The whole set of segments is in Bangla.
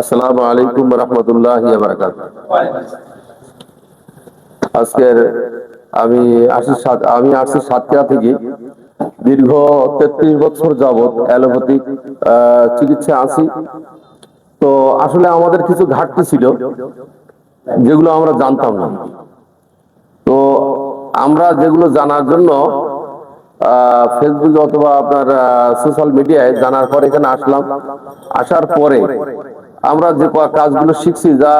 আসসালামু আলাইকুম রহমতুল্লাহি ওয়া বারাকাতুহু। আজকের আমি আসছি সাতক্ষীরা থেকে। দীর্ঘ 33 বছর যাবত অ্যালোপ্যাথিক চিকিৎসা আছি। তো আসলে আমাদের কিছু ঘাটতি ছিল যেগুলো আমরা জানতাম না। তো আমরা যেগুলো জানার জন্য ফেসবুক অথবা আপনার সোশ্যাল মিডিয়ায় জানার পর এখানে আসলাম। আসার পরে আমরা যে কাজগুলো শিখছি, যা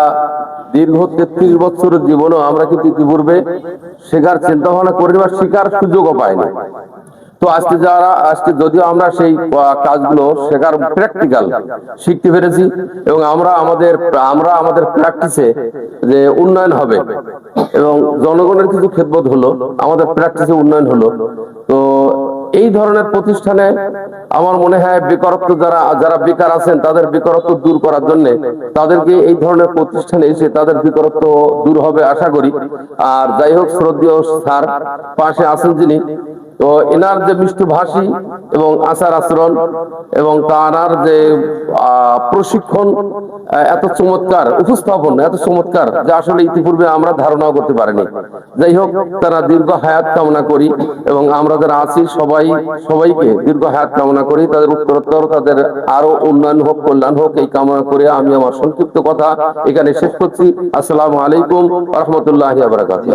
দীর্ঘ 33 বছরের জীবনও আমরা কিন্তু ইতিপূর্বে শেখার চিন্তা ভাবনা করি বা শেখার সুযোগও পাইনি। তো আজকে যদিও আমরা সেই কাজগুলো শেখার প্র্যাকটিক্যাল শিখতে পেরেছি এবং আমরা আমাদের প্র্যাকটিসে যে উন্নয়ন হবে এবং জনগণের কিছু খেদমত হলো, আমাদের প্র্যাকটিসে উন্নয়ন হলো। তো এই ধরনের প্রতিষ্ঠানে আমার মনে হয় বেকারত্ব যারা বেকার আছেন তাদের বেকারত্ব দূর করার জন্য তাদেরকে এই ধরনের প্রতিষ্ঠানে এসে তাদের বেকারত্ব দূর হবে আশা করি। আর যাই হোক, শ্রদ্ধেয় স্যার পাশে আছেন যিনি, তো এনার যে মিষ্টভাষী এবং আচার আচরণ এবং তার যে প্রশিক্ষণ এত চমৎকার, উপস্থাপন এত চমৎকার যে আসলে ইতিপূর্বে আমরা ধারণাও করতে পারিনি। যাই হোক, তারা দীর্ঘ হায়াত কামনা করি এবং আমরা যারা আছি সবাইকে দীর্ঘ হায়াত কামনা করি। তাদের উত্তরোত্তর তাদের আরো উন্নয়ন হোক, কল্যাণ হোক, এই কামনা করে আমি আমার সংক্ষিপ্ত কথা এখানে শেষ করছি। আসসালামু আলাইকুম ওয়া রাহমাতুল্লাহি ওয়া বারাকাতুহু।